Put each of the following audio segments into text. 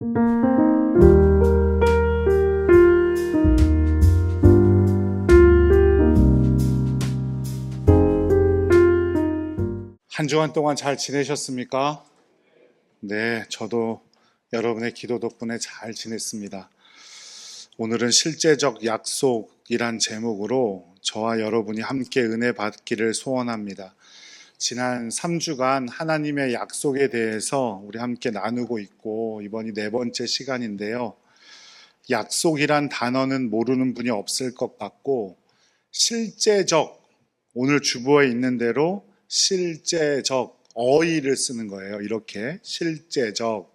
한 주간 동안 잘 지내셨습니까? 네, 저도 여러분의 기도 덕분에 잘 지냈습니다. 오늘은 실제적 약속이란 제목으로 저와 여러분이 함께 은혜 받기를 소원합니다. 지난 3주간 하나님의 약속에 대해서 우리 함께 나누고 있고, 이번이 네 번째 시간인데요. 약속이란 단어는 모르는 분이 없을 것 같고, 실제적, 오늘 주보에 있는 대로 실제적, 어휘를 쓰는 거예요. 이렇게 실제적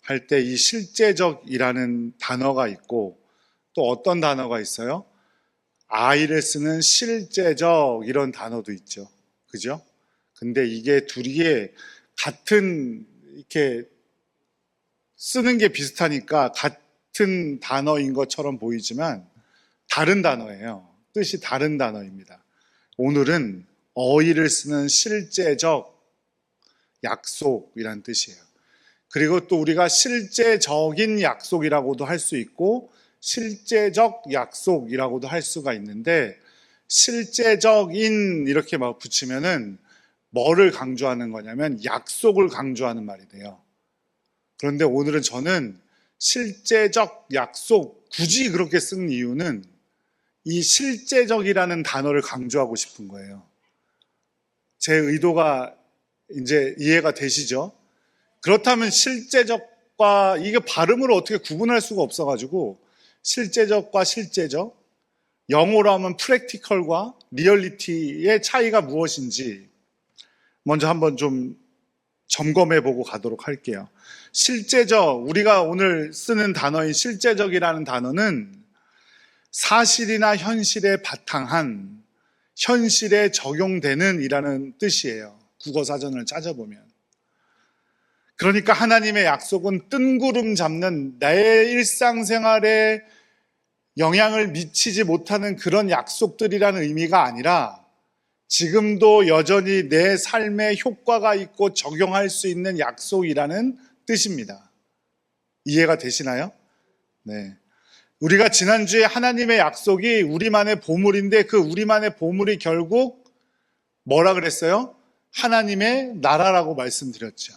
할 때 이 실제적이라는 단어가 있고, 또 어떤 단어가 있어요? 아이를 쓰는 실제적, 이런 단어도 있죠. 그죠? 근데 이게 둘이 같은, 이렇게 쓰는 게 비슷하니까 같은 단어인 것처럼 보이지만 다른 단어예요. 뜻이 다른 단어입니다. 오늘은 어휘를 쓰는 실제적 약속이란 뜻이에요. 그리고 또 우리가 실제적인 약속이라고도 할 수 있고 실제적 약속이라고도 할 수가 있는데, 실제적인 이렇게 막 붙이면은 뭐를 강조하는 거냐면 약속을 강조하는 말이 돼요. 그런데 오늘은 저는 실제적 약속, 굳이 그렇게 쓴 이유는 이 실제적이라는 단어를 강조하고 싶은 거예요. 제 의도가 이제 이해가 되시죠? 그렇다면 실제적과, 이게 발음으로 어떻게 구분할 수가 없어가지고, 실제적과 실제적, 영어로 하면 practical과 리얼리티의 차이가 무엇인지 먼저 한번 좀 점검해 보고 가도록 할게요. 실제적, 우리가 오늘 쓰는 단어인 실제적이라는 단어는 사실이나 현실에 바탕한, 현실에 적용되는 이라는 뜻이에요. 국어사전을 찾아보면. 그러니까 하나님의 약속은 뜬구름 잡는, 내 일상생활에 영향을 미치지 못하는 그런 약속들이라는 의미가 아니라 지금도 여전히 내 삶에 효과가 있고 적용할 수 있는 약속이라는 뜻입니다. 이해가 되시나요? 네. 우리가 지난주에 하나님의 약속이 우리만의 보물인데, 그 우리만의 보물이 결국 뭐라 그랬어요? 하나님의 나라라고 말씀드렸죠.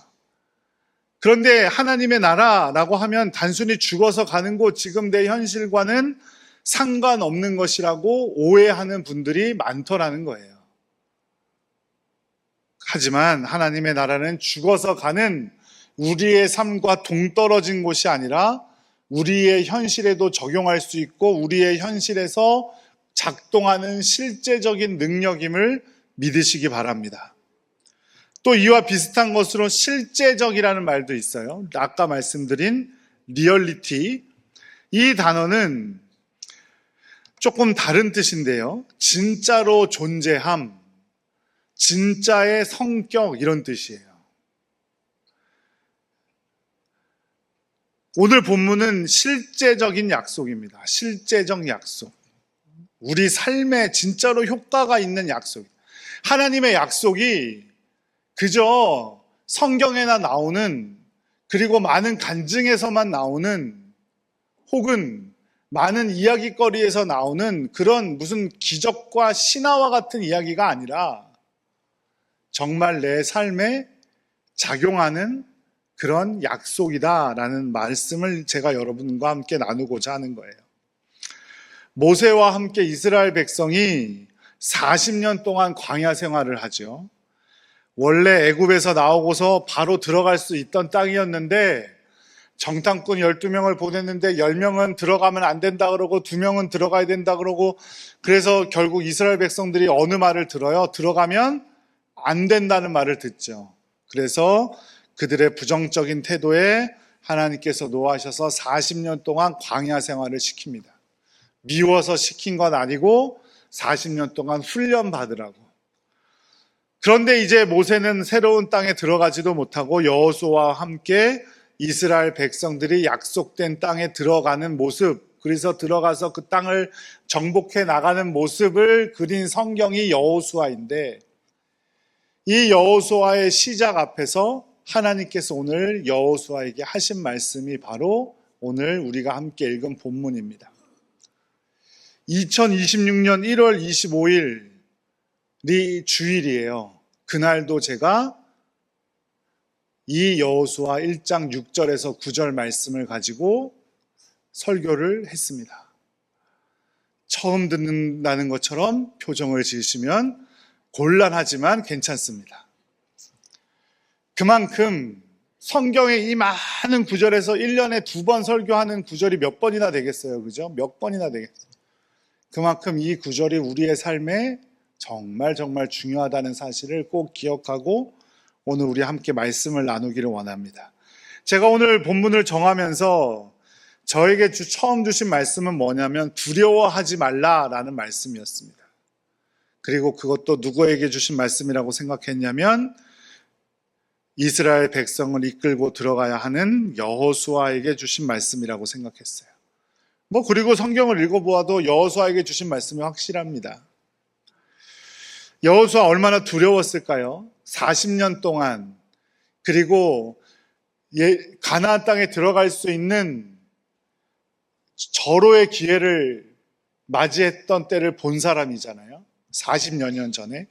그런데 하나님의 나라라고 하면 단순히 죽어서 가는 곳, 지금 내 현실과는 상관없는 것이라고 오해하는 분들이 많더라는 거예요. 하지만 하나님의 나라는 죽어서 가는 우리의 삶과 동떨어진 곳이 아니라 우리의 현실에도 적용할 수 있고 우리의 현실에서 작동하는 실제적인 능력임을 믿으시기 바랍니다. 또 이와 비슷한 것으로 실제적이라는 말도 있어요. 아까 말씀드린 리얼리티, 이 단어는 조금 다른 뜻인데요. 진짜로 존재함, 진짜의 성격, 이런 뜻이에요. 오늘 본문은 실제적인 약속입니다. 실제적 약속. 우리 삶에 진짜로 효과가 있는 약속. 하나님의 약속이 그저 성경에나 나오는, 그리고 많은 간증에서만 나오는, 혹은 많은 이야기거리에서 나오는 그런 무슨 기적과 신화와 같은 이야기가 아니라 정말 내 삶에 작용하는 그런 약속이다라는 말씀을 제가 여러분과 함께 나누고자 하는 거예요. 모세와 함께 이스라엘 백성이 40년 동안 광야 생활을 하죠. 원래 애굽에서 나오고서 바로 들어갈 수 있던 땅이었는데 정탐꾼 12명을 보냈는데 10명은 들어가면 안 된다 그러고 2명은 들어가야 된다 그러고, 그래서 결국 이스라엘 백성들이 어느 말을 들어요? 들어가면 안 된다는 말을 듣죠. 그래서 그들의 부정적인 태도에 하나님께서 노하셔서 40년 동안 광야 생활을 시킵니다. 미워서 시킨 건 아니고 40년 동안 훈련 받으라고. 그런데 이제 모세는 새로운 땅에 들어가지도 못하고 여호수아와 함께 이스라엘 백성들이 약속된 땅에 들어가는 모습, 그래서 들어가서 그 땅을 정복해 나가는 모습을 그린 성경이 여호수아인데, 이 여호수아의 시작 앞에서 하나님께서 오늘 여호수아에게 하신 말씀이 바로 오늘 우리가 함께 읽은 본문입니다. 2026년 1월 25일이 주일이에요. 그날도 제가 이 여호수아 1장 6절에서 9절 말씀을 가지고 설교를 했습니다. 처음 듣는다는 것처럼 표정을 지으시면 곤란하지만 괜찮습니다. 그만큼 성경의 이 많은 구절에서 1년에 2번 설교하는 구절이 몇 번이나 되겠어요? 그죠? 몇 번이나 되겠어요? 그만큼 이 구절이 우리의 삶에 정말 중요하다는 사실을 꼭 기억하고 오늘 우리 함께 말씀을 나누기를 원합니다. 제가 오늘 본문을 정하면서 저에게 처음 주신 말씀은 뭐냐면 두려워하지 말라라는 말씀이었습니다. 그리고 그것도 누구에게 주신 말씀이라고 생각했냐면 이스라엘 백성을 이끌고 들어가야 하는 여호수아에게 주신 말씀이라고 생각했어요. 그리고 성경을 읽어보아도 여호수아에게 주신 말씀이 확실합니다. 여호수아 얼마나 두려웠을까요? 40년 동안 그리고 가나안 땅에 들어갈 수 있는 절호의 기회를 맞이했던 때를 본 사람이잖아요. 40여 년 전에.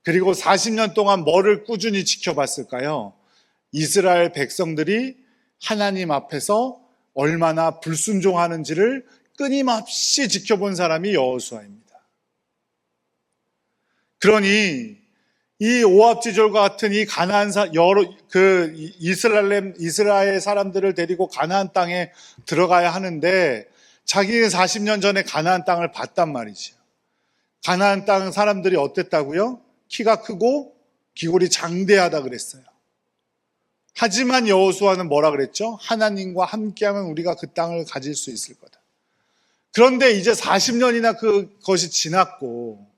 그리고 40년 동안 뭐를 꾸준히 지켜봤을까요? 이스라엘 백성들이 하나님 앞에서 얼마나 불순종하는지를 끊임없이 지켜본 사람이 여호수아입니다. 그러니 이 오합지졸과 같은 이 가나안 이스라엘 사람들을 데리고 가나안 땅에 들어가야 하는데 자기는 40년 전에 가나안 땅을 봤단 말이죠. 가나안 땅 사람들이 어땠다고요? 키가 크고 기골이 장대하다 그랬어요. 하지만 여호수아는 뭐라 그랬죠? 하나님과 함께하면 우리가 그 땅을 가질 수 있을 거다. 그런데 이제 40년이나 그것이 지났고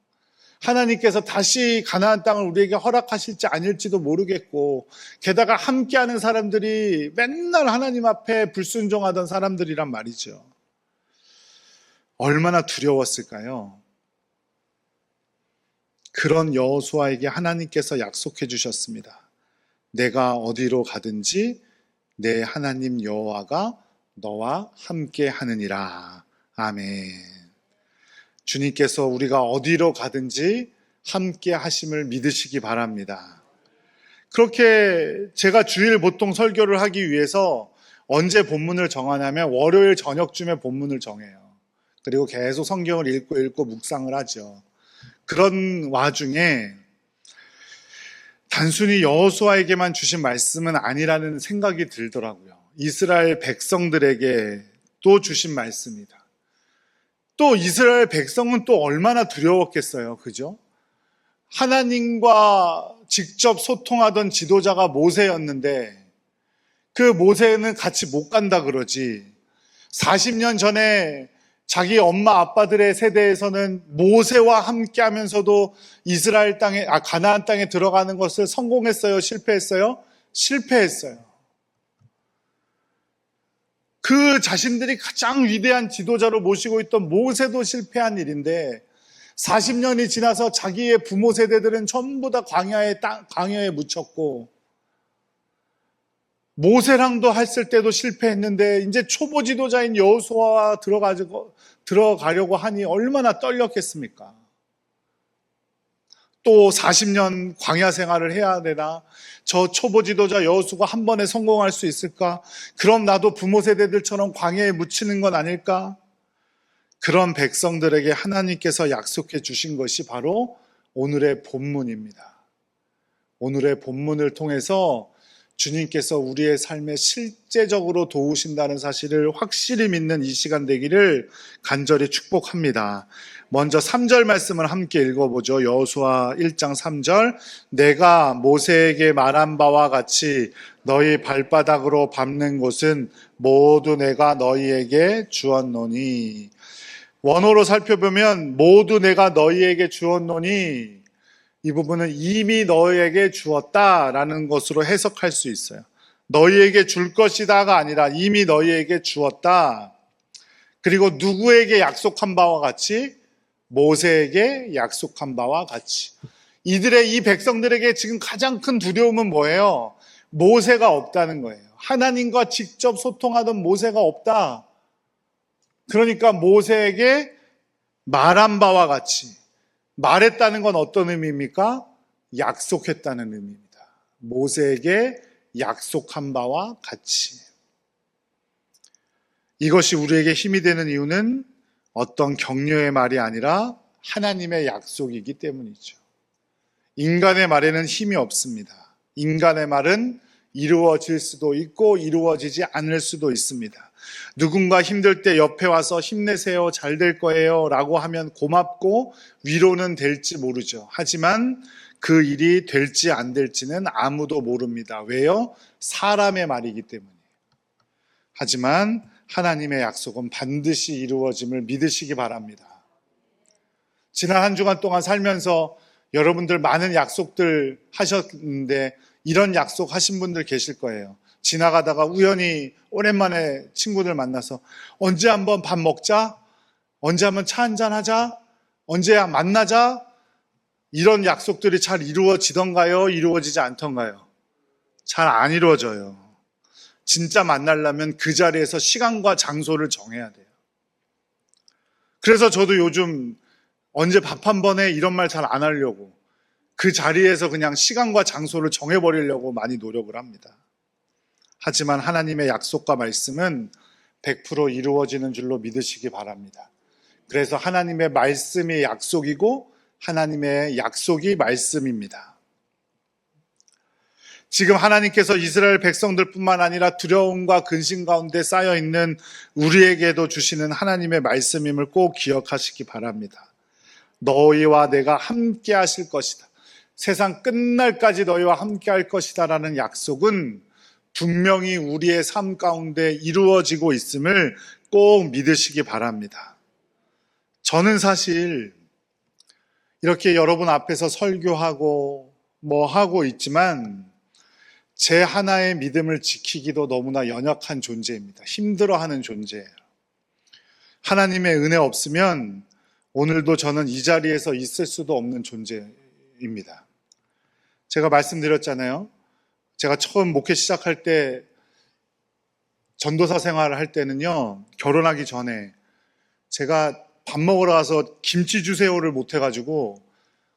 하나님께서 다시 가나안 땅을 우리에게 허락하실지 아닐지도 모르겠고 게다가 함께하는 사람들이 맨날 하나님 앞에 불순종하던 사람들이란 말이죠. 얼마나 두려웠을까요? 그런 여호수아에게 하나님께서 약속해 주셨습니다. 내가 어디로 가든지 내 하나님 여호와가 너와 함께 하느니라. 아멘. 주님께서 우리가 어디로 가든지 함께 하심을 믿으시기 바랍니다. 그렇게 제가 주일 보통 설교를 하기 위해서 언제 본문을 정하냐면 월요일 저녁쯤에 본문을 정해요. 그리고 계속 성경을 읽고 묵상을 하죠. 그런 와중에 단순히 여호수아에게만 주신 말씀은 아니라는 생각이 들더라고요. 이스라엘 백성들에게 또 주신 말씀이다. 또 이스라엘 백성은 또 얼마나 두려웠겠어요. 그죠? 하나님과 직접 소통하던 지도자가 모세였는데 그 모세는 같이 못 간다 그러지. 40년 전에 자기 엄마 아빠들의 세대에서는 모세와 함께 하면서도 이스라엘 땅에, 가나안 땅에 들어가는 것을 성공했어요? 실패했어요? 실패했어요. 그 자신들이 가장 위대한 지도자로 모시고 있던 모세도 실패한 일인데 40년이 지나서 자기의 부모 세대들은 전부 다 광야에 묻혔고 모세랑도 했을 때도 실패했는데 이제 초보 지도자인 여호수아와 들어가려고 하니 얼마나 떨렸겠습니까? 또 40년 광야 생활을 해야 되나? 저 초보 지도자 여호수아가 한 번에 성공할 수 있을까? 그럼 나도 부모 세대들처럼 광야에 묻히는 건 아닐까? 그런 백성들에게 하나님께서 약속해 주신 것이 바로 오늘의 본문입니다. 오늘의 본문을 통해서 주님께서 우리의 삶에 실제적으로 도우신다는 사실을 확실히 믿는 이 시간 되기를 간절히 축복합니다. 먼저 3절 말씀을 함께 읽어보죠. 여호수아 1장 3절. 내가 모세에게 말한 바와 같이 너희 발바닥으로 밟는 곳은 모두 내가 너희에게 주었노니. 원어로 살펴보면 모두 내가 너희에게 주었노니 이 부분은 이미 너희에게 주었다라는 것으로 해석할 수 있어요. 너희에게 줄 것이다가 아니라 이미 너희에게 주었다. 그리고 누구에게 약속한 바와 같이? 모세에게 약속한 바와 같이. 이 백성들에게 지금 가장 큰 두려움은 뭐예요? 모세가 없다는 거예요. 하나님과 직접 소통하던 모세가 없다. 그러니까 모세에게 말한 바와 같이, 말했다는 건 어떤 의미입니까? 약속했다는 의미입니다. 모세에게 약속한 바와 같이. 이것이 우리에게 힘이 되는 이유는 어떤 격려의 말이 아니라 하나님의 약속이기 때문이죠. 인간의 말에는 힘이 없습니다. 인간의 말은 이루어질 수도 있고 이루어지지 않을 수도 있습니다. 누군가 힘들 때 옆에 와서 힘내세요, 잘 될 거예요 라고 하면 고맙고 위로는 될지 모르죠. 하지만 그 일이 될지 안 될지는 아무도 모릅니다. 왜요? 사람의 말이기 때문이에요. 하지만 하나님의 약속은 반드시 이루어짐을 믿으시기 바랍니다. 지난 한 주간 동안 살면서 여러분들 많은 약속들 하셨는데 이런 약속 하신 분들 계실 거예요. 지나가다가 우연히 오랜만에 친구들 만나서 언제 한번 밥 먹자? 언제 한번 차 한잔 하자? 언제 만나자? 이런 약속들이 잘 이루어지던가요? 이루어지지 않던가요? 잘 안 이루어져요. 진짜 만나려면 그 자리에서 시간과 장소를 정해야 돼요. 그래서 저도 요즘 언제 밥 한 번에 이런 말 잘 안 하려고 그 자리에서 그냥 시간과 장소를 정해버리려고 많이 노력을 합니다. 하지만 하나님의 약속과 말씀은 100% 이루어지는 줄로 믿으시기 바랍니다. 그래서 하나님의 말씀이 약속이고 하나님의 약속이 말씀입니다. 지금 하나님께서 이스라엘 백성들뿐만 아니라 두려움과 근심 가운데 쌓여있는 우리에게도 주시는 하나님의 말씀임을 꼭 기억하시기 바랍니다. 너희와 내가 함께 하실 것이다. 세상 끝날까지 너희와 함께 할 것이다 라는 약속은 분명히 우리의 삶 가운데 이루어지고 있음을 꼭 믿으시기 바랍니다. 저는 사실 이렇게 여러분 앞에서 설교하고 뭐 하고 있지만 제 하나의 믿음을 지키기도 너무나 연약한 존재입니다. 힘들어하는 존재예요. 하나님의 은혜 없으면 오늘도 저는 이 자리에서 있을 수도 없는 존재입니다. 제가 말씀드렸잖아요. 제가 처음 목회 시작할 때 전도사 생활을 할 때는요, 결혼하기 전에 제가 밥 먹으러 가서 김치 주세요를 못 해가지고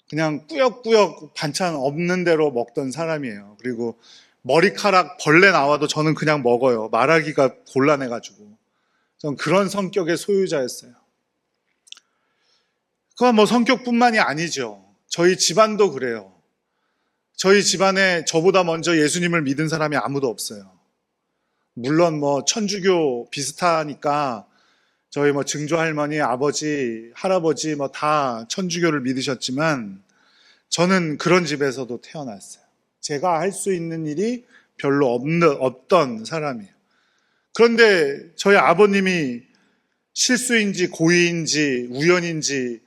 그냥 꾸역꾸역 반찬 없는 대로 먹던 사람이에요. 그리고 머리카락 벌레 나와도 저는 그냥 먹어요. 말하기가 곤란해가지고. 저는 그런 성격의 소유자였어요. 그건 뭐 성격뿐만이 아니죠. 저희 집안도 그래요. 저희 집안에 저보다 먼저 예수님을 믿은 사람이 아무도 없어요. 물론 뭐 천주교 비슷하니까 저희 뭐 증조 할머니, 아버지, 할아버지 뭐 다 천주교를 믿으셨지만 저는 그런 집에서도 태어났어요. 제가 할 수 있는 일이 별로 없던 사람이에요. 그런데 저희 아버님이 실수인지 고의인지 우연인지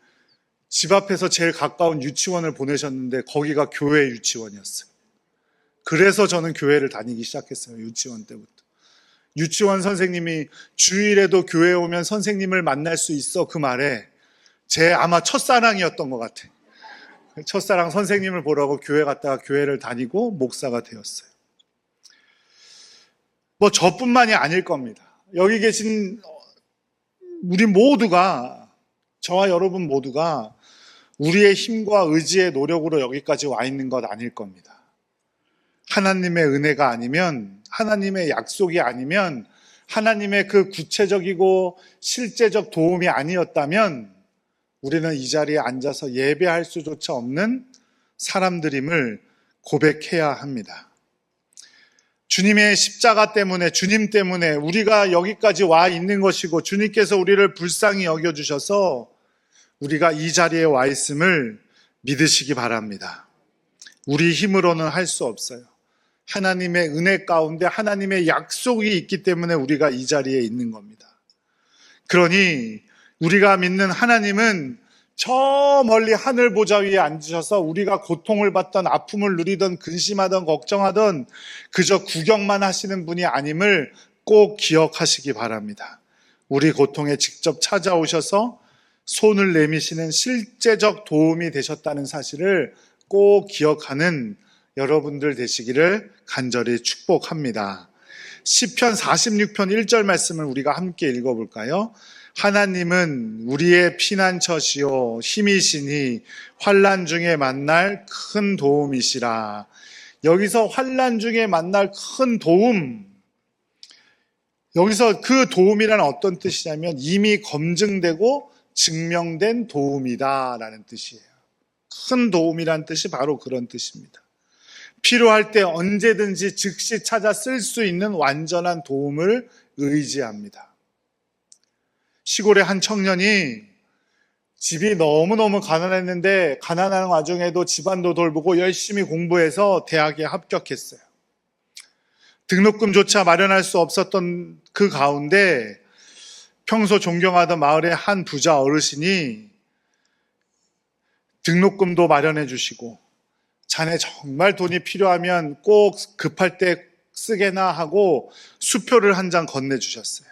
집 앞에서 제일 가까운 유치원을 보내셨는데 거기가 교회 유치원이었어요. 그래서 저는 교회를 다니기 시작했어요. 유치원 때부터. 유치원 선생님이 주일에도 교회에 오면 선생님을 만날 수 있어 그 말에 제 아마 첫사랑이었던 것 같아요. 첫사랑 선생님을 보라고 교회 갔다가 교회를 다니고 목사가 되었어요. 뭐 저뿐만이 아닐 겁니다. 여기 계신 우리 모두가, 저와 여러분 모두가 우리의 힘과 의지의 노력으로 여기까지 와 있는 것 아닐 겁니다. 하나님의 은혜가 아니면, 하나님의 약속이 아니면, 하나님의 그 구체적이고 실제적 도움이 아니었다면 우리는 이 자리에 앉아서 예배할 수조차 없는 사람들임을 고백해야 합니다. 주님의 십자가 때문에, 주님 때문에 우리가 여기까지 와 있는 것이고 주님께서 우리를 불쌍히 여겨주셔서 우리가 이 자리에 와 있음을 믿으시기 바랍니다. 우리 힘으로는 할 수 없어요. 하나님의 은혜 가운데 하나님의 약속이 있기 때문에 우리가 이 자리에 있는 겁니다. 그러니 우리가 믿는 하나님은 저 멀리 하늘 보좌 위에 앉으셔서 우리가 고통을 받던, 아픔을 누리던, 근심하던, 걱정하던 그저 구경만 하시는 분이 아님을 꼭 기억하시기 바랍니다. 우리 고통에 직접 찾아오셔서 손을 내미시는 실제적 도움이 되셨다는 사실을 꼭 기억하는 여러분들 되시기를 간절히 축복합니다. 시편 46편 1절 말씀을 우리가 함께 읽어볼까요? 하나님은 우리의 피난처시요 힘이시니 환난 중에 만날 큰 도움이시라. 여기서 환난 중에 만날 큰 도움, 여기서 그 도움이란 어떤 뜻이냐면 이미 검증되고 증명된 도움이다 라는 뜻이에요. 큰 도움이란 뜻이 바로 그런 뜻입니다. 필요할 때 언제든지 즉시 찾아 쓸 수 있는 완전한 도움을 의지합니다. 시골의 한 청년이 집이 너무너무 가난했는데 가난한 와중에도 집안도 돌보고 열심히 공부해서 대학에 합격했어요. 등록금조차 마련할 수 없었던 그 가운데 평소 존경하던 마을의 한 부자 어르신이 등록금도 마련해 주시고 자네 정말 돈이 필요하면 꼭 급할 때 쓰게나 하고 수표를 한 장 건네주셨어요.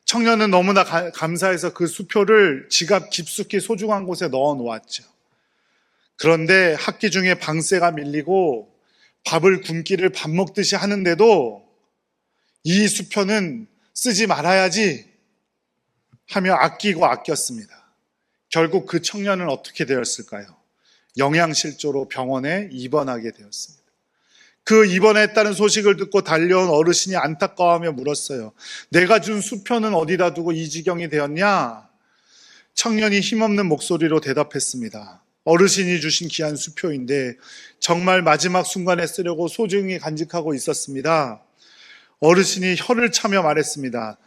청년은 너무나 감사해서 그 수표를 지갑 깊숙이 소중한 곳에 넣어 놓았죠. 그런데 학기 중에 방세가 밀리고 밥을 굶기를 밥 먹듯이 하는데도 이 수표는 쓰지 말아야지 하며 아끼고 아꼈습니다. 결국 그 청년은 어떻게 되었을까요? 영양실조로 병원에 입원하게 되었습니다. 그 입원했다는 소식을 듣고 달려온 어르신이 안타까워하며 물었어요. 내가 준 수표는 어디다 두고 이 지경이 되었냐? 청년이 힘없는 목소리로 대답했습니다. 어르신이 주신 귀한 수표인데 정말 마지막 순간에 쓰려고 소중히 간직하고 있었습니다. 어르신이 혀를 차며 말했습니다.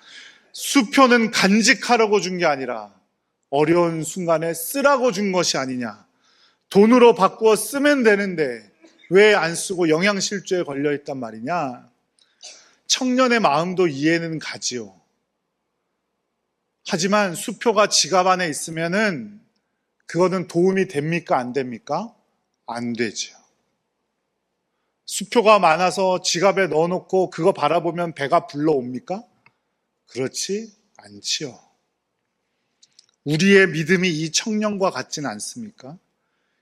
수표는 간직하라고 준 게 아니라 어려운 순간에 쓰라고 준 것이 아니냐. 돈으로 바꾸어 쓰면 되는데 왜 안 쓰고 영양실조에 걸려있단 말이냐. 청년의 마음도 이해는 가지요. 하지만 수표가 지갑 안에 있으면은 그거는 도움이 됩니까? 안 됩니까? 안 되죠. 수표가 많아서 지갑에 넣어놓고 그거 바라보면 배가 불러옵니까? 그렇지 않지요. 우리의 믿음이 이 청년과 같지는 않습니까?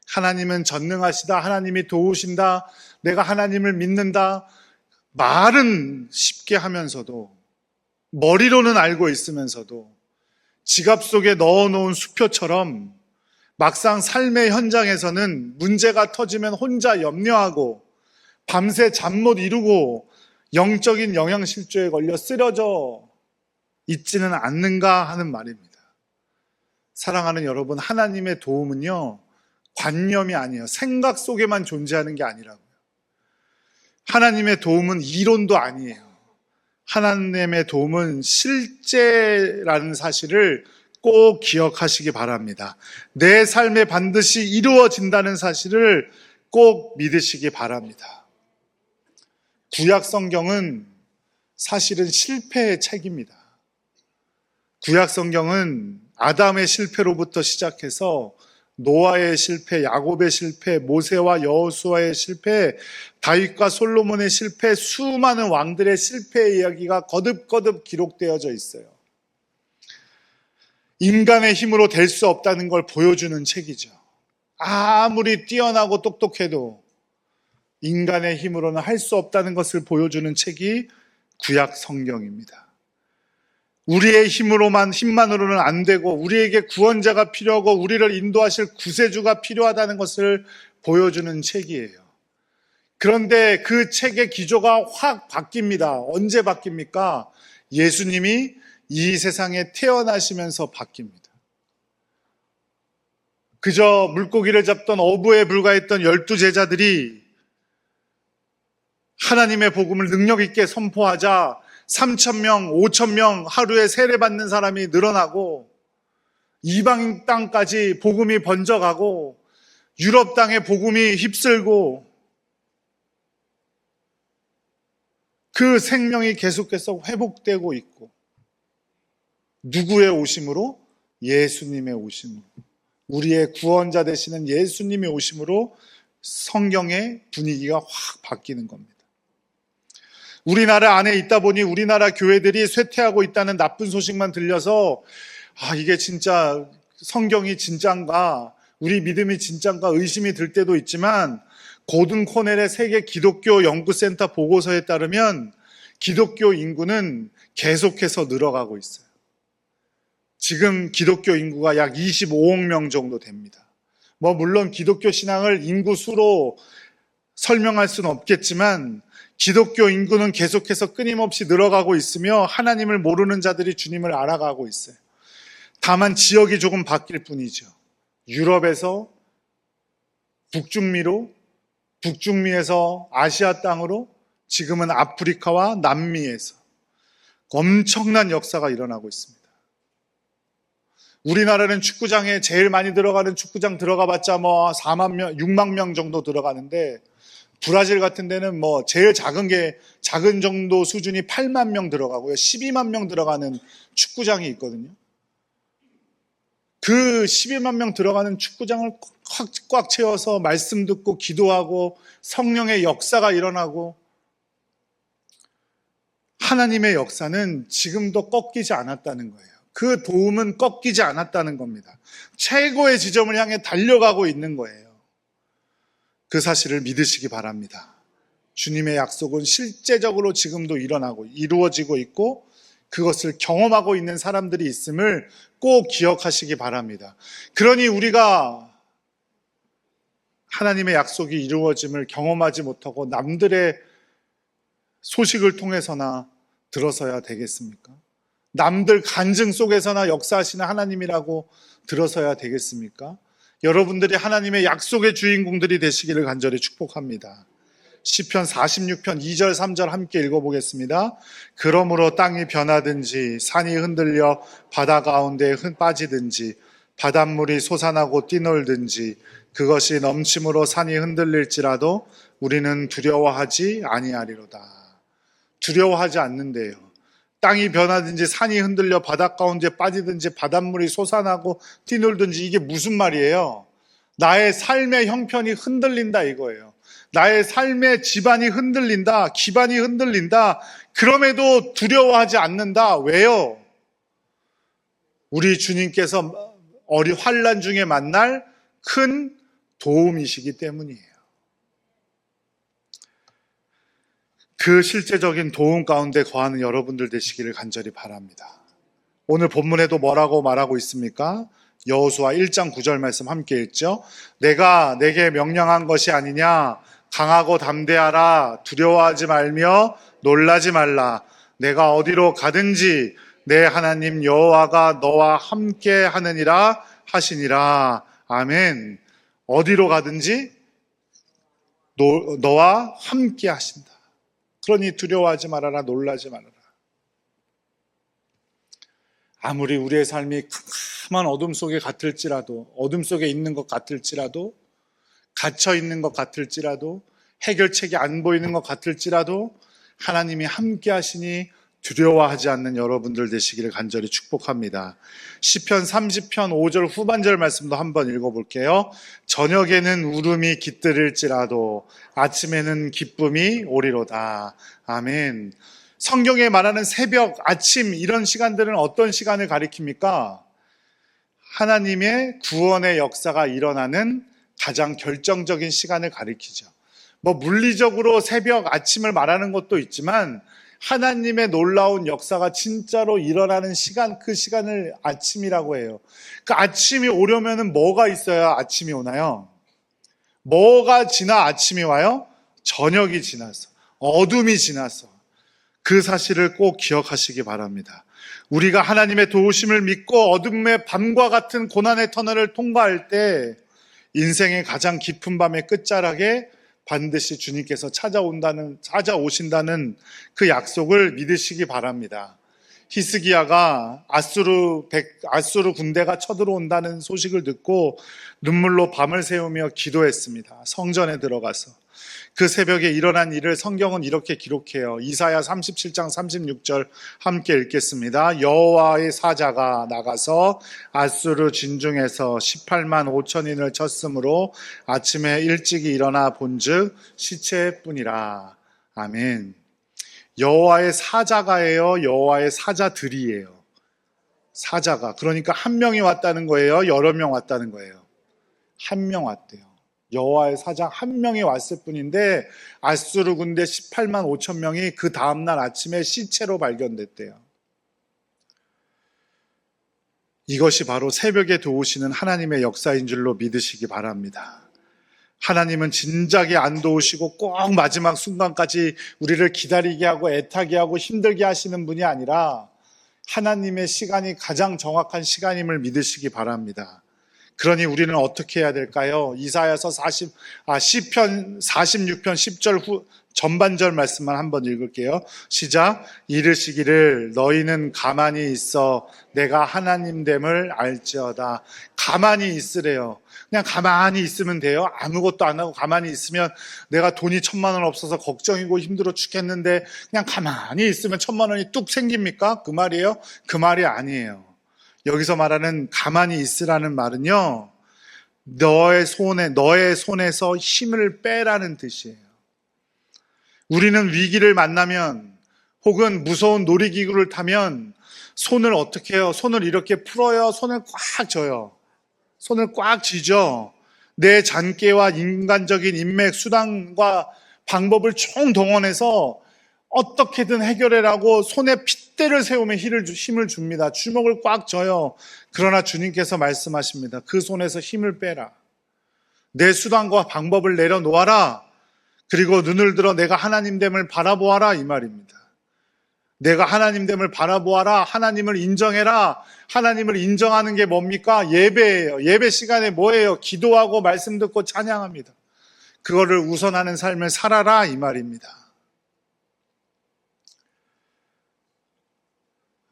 하나님은 전능하시다, 하나님이 도우신다, 내가 하나님을 믿는다, 말은 쉽게 하면서도 머리로는 알고 있으면서도 지갑 속에 넣어놓은 수표처럼 막상 삶의 현장에서는 문제가 터지면 혼자 염려하고 밤새 잠 못 이루고 영적인 영양실조에 걸려 쓰러져 있지는 않는가 하는 말입니다. 사랑하는 여러분, 하나님의 도움은요, 관념이 아니에요. 생각 속에만 존재하는 게 아니라고요. 하나님의 도움은 이론도 아니에요. 하나님의 도움은 실제라는 사실을 꼭 기억하시기 바랍니다. 내 삶에 반드시 이루어진다는 사실을 꼭 믿으시기 바랍니다. 구약 성경은 사실은 실패의 책입니다. 구약 성경은 아담의 실패로부터 시작해서 노아의 실패, 야곱의 실패, 모세와 여호수아의 실패, 다윗과 솔로몬의 실패, 수많은 왕들의 실패의 이야기가 거듭거듭 기록되어져 있어요. 인간의 힘으로 될 수 없다는 걸 보여주는 책이죠. 아무리 뛰어나고 똑똑해도 인간의 힘으로는 할 수 없다는 것을 보여주는 책이 구약 성경입니다. 우리의 힘만으로는 안 되고 우리에게 구원자가 필요하고 우리를 인도하실 구세주가 필요하다는 것을 보여주는 책이에요. 그런데 그 책의 기조가 확 바뀝니다. 언제 바뀝니까? 예수님이 이 세상에 태어나시면서 바뀝니다. 그저 물고기를 잡던 어부에 불과했던 12제자들이 하나님의 복음을 능력 있게 선포하자 3,000명, 5,000명 하루에 세례받는 사람이 늘어나고 이방 땅까지 복음이 번져가고 유럽 땅에 복음이 휩쓸고 그 생명이 계속해서 회복되고 있고 누구의 오심으로? 예수님의 오심으로. 우리의 구원자 되시는 예수님의 오심으로 성경의 분위기가 확 바뀌는 겁니다. 우리나라 안에 있다 보니 우리나라 교회들이 쇠퇴하고 있다는 나쁜 소식만 들려서 이게 진짜 성경이 진짠가, 우리 믿음이 진짠가 의심이 들 때도 있지만 고든 코넬의 세계 기독교 연구센터 보고서에 따르면 기독교 인구는 계속해서 늘어가고 있어요. 지금 기독교 인구가 약 25억 명 정도 됩니다. 물론 기독교 신앙을 인구 수로 설명할 수는 없겠지만 기독교 인구는 계속해서 끊임없이 늘어가고 있으며 하나님을 모르는 자들이 주님을 알아가고 있어요. 다만 지역이 조금 바뀔 뿐이죠. 유럽에서 북중미로, 북중미에서 아시아 땅으로, 지금은 아프리카와 남미에서 엄청난 역사가 일어나고 있습니다. 우리나라는 축구장에 제일 많이 들어가는 축구장 들어가봤자 4만 명, 6만 명 정도 들어가는데 브라질 같은 데는 제일 작은 정도 수준이 8만 명 들어가고요. 12만 명 들어가는 축구장이 있거든요. 그 12만 명 들어가는 축구장을 꽉 채워서 말씀 듣고 기도하고 성령의 역사가 일어나고 하나님의 역사는 지금도 꺾이지 않았다는 거예요. 그 도움은 꺾이지 않았다는 겁니다. 최고의 지점을 향해 달려가고 있는 거예요. 그 사실을 믿으시기 바랍니다. 주님의 약속은 실제적으로 지금도 일어나고 이루어지고 있고 그것을 경험하고 있는 사람들이 있음을 꼭 기억하시기 바랍니다. 그러니 우리가 하나님의 약속이 이루어짐을 경험하지 못하고 남들의 소식을 통해서나 들어서야 되겠습니까? 남들 간증 속에서나 역사하시는 하나님이라고 들어서야 되겠습니까? 여러분들이 하나님의 약속의 주인공들이 되시기를 간절히 축복합니다. 시편 46편 2절 3절 함께 읽어보겠습니다. 그러므로 땅이 변하든지 산이 흔들려 바다 가운데 빠지든지 바닷물이 솟아나고 뛰놀든지 그것이 넘침으로 산이 흔들릴지라도 우리는 두려워하지 아니하리로다. 두려워하지 않는데요. 땅이 변하든지 산이 흔들려 바다 가운데 빠지든지 바닷물이 솟아나고 뛰놀든지 이게 무슨 말이에요? 나의 삶의 형편이 흔들린다 이거예요. 나의 삶의 지반이 흔들린다, 기반이 흔들린다. 그럼에도 두려워하지 않는다. 왜요? 우리 주님께서 환난 중에 만날 큰 도움이시기 때문이에요. 그 실제적인 도움 가운데 거하는 여러분들 되시기를 간절히 바랍니다. 오늘 본문에도 뭐라고 말하고 있습니까? 여호수아 1장 9절 말씀 함께 읽죠. 내가 내게 명령한 것이 아니냐? 강하고 담대하라. 두려워하지 말며 놀라지 말라. 내가 어디로 가든지 내 하나님 여호와가 너와 함께 하느니라 하시니라. 아멘. 어디로 가든지 너와 함께 하신다. 그러니 두려워하지 말아라, 놀라지 말아라. 아무리 우리의 삶이 캄캄한 어둠 속에 같을지라도, 어둠 속에 있는 것 같을지라도, 갇혀 있는 것 같을지라도, 해결책이 안 보이는 것 같을지라도 하나님이 함께 하시니 두려워하지 않는 여러분들 되시기를 간절히 축복합니다. 시편 30편 5절 후반절 말씀도 한번 읽어볼게요. 저녁에는 울음이 깃들일지라도 아침에는 기쁨이 오리로다. 아멘. 성경에 말하는 새벽, 아침 이런 시간들은 어떤 시간을 가리킵니까? 하나님의 구원의 역사가 일어나는 가장 결정적인 시간을 가리키죠. 물리적으로 새벽, 아침을 말하는 것도 있지만 하나님의 놀라운 역사가 진짜로 일어나는 시간, 그 시간을 아침이라고 해요. 그 아침이 오려면은 뭐가 있어야 아침이 오나요? 뭐가 지나 아침이 와요? 저녁이 지나서, 어둠이 지나서. 그 사실을 꼭 기억하시기 바랍니다. 우리가 하나님의 도우심을 믿고 어둠의 밤과 같은 고난의 터널을 통과할 때 인생의 가장 깊은 밤의 끝자락에 반드시 주님께서 찾아오신다는 그 약속을 믿으시기 바랍니다. 히스기야가 아수르 군대가 쳐들어온다는 소식을 듣고 눈물로 밤을 새우며 기도했습니다. 성전에 들어가서. 그 새벽에 일어난 일을 성경은 이렇게 기록해요. 이사야 37장 36절 함께 읽겠습니다. 여호와의 사자가 나가서 아수르 진중에서 18만 5천인을 쳤으므로 아침에 일찍이 일어나 본즉 시체뿐이라. 아멘. 여호와의 사자가예요? 여호와의 사자들이에요? 사자가. 그러니까 한 명이 왔다는 거예요? 여러 명 왔다는 거예요? 한 명 왔대요. 여호와의 사장 한 명이 왔을 뿐인데 아수르 군대 18만 5천 명이 그 다음날 아침에 시체로 발견됐대요. 이것이 바로 새벽에 도우시는 하나님의 역사인 줄로 믿으시기 바랍니다. 하나님은 진작에 안 도우시고 꼭 마지막 순간까지 우리를 기다리게 하고 애타게 하고 힘들게 하시는 분이 아니라 하나님의 시간이 가장 정확한 시간임을 믿으시기 바랍니다. 그러니 우리는 어떻게 해야 될까요? 이사야서 시편 46편 10절 전반절 말씀만 한번 읽을게요. 시작. 이르시기를 너희는 가만히 있어 내가 하나님됨을 알지어다. 가만히 있으래요. 그냥 가만히 있으면 돼요. 아무것도 안 하고 가만히 있으면 내가 돈이 1,000만 원 없어서 걱정이고 힘들어 죽겠는데 그냥 가만히 있으면 1,000만 원이 뚝 생깁니까? 그 말이에요? 그 말이 아니에요. 여기서 말하는 가만히 있으라는 말은요, 너의 손에서 힘을 빼라는 뜻이에요. 우리는 위기를 만나면 혹은 무서운 놀이기구를 타면 손을 어떻게 해요? 손을 이렇게 풀어요? 손을 꽉 쥐어요. 손을 꽉 쥐죠. 내 잔꾀와 인간적인 인맥, 수단과 방법을 총동원해서 어떻게든 해결해라고 손에 핏대를 세우며 힘을 줍니다. 주먹을 꽉 쥐어요. 그러나 주님께서 말씀하십니다. 그 손에서 힘을 빼라. 내 수단과 방법을 내려놓아라. 그리고 눈을 들어 내가 하나님됨을 바라보아라 이 말입니다. 내가 하나님됨을 바라보아라. 하나님을 인정해라. 하나님을 인정하는 게 뭡니까? 예배예요. 예배 시간에 뭐예요? 기도하고 말씀 듣고 찬양합니다. 그거를 우선하는 삶을 살아라 이 말입니다.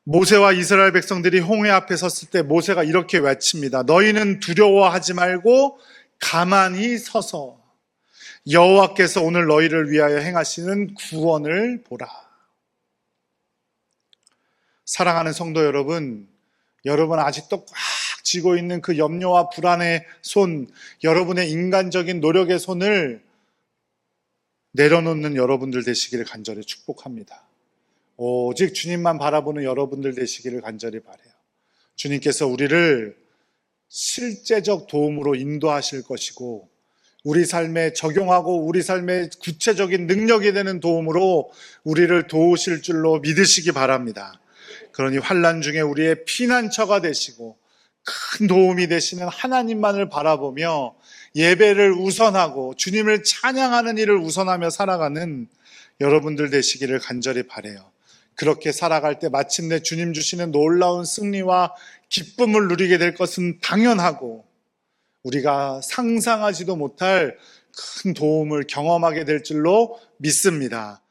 모세와 이스라엘 백성들이 홍해 앞에 섰을 때 모세가 이렇게 외칩니다. 너희는 두려워하지 말고 가만히 서서 여호와께서 오늘 너희를 위하여 행하시는 구원을 보라. 사랑하는 성도 여러분, 여러분 아직도 꽉 쥐고 있는 그 염려와 불안의 손, 여러분의 인간적인 노력의 손을 내려놓는 여러분들 되시기를 간절히 축복합니다. 오직 주님만 바라보는 여러분들 되시기를 간절히 바라요. 주님께서 우리를 실제적 도움으로 인도하실 것이고 우리 삶에 적용하고 우리 삶에 구체적인 능력이 되는 도움으로 우리를 도우실 줄로 믿으시기 바랍니다. 그러니 환난 중에 우리의 피난처가 되시고 큰 도움이 되시는 하나님만을 바라보며 예배를 우선하고 주님을 찬양하는 일을 우선하며 살아가는 여러분들 되시기를 간절히 바라요. 그렇게 살아갈 때 마침내 주님 주시는 놀라운 승리와 기쁨을 누리게 될 것은 당연하고 우리가 상상하지도 못할 큰 도움을 경험하게 될 줄로 믿습니다.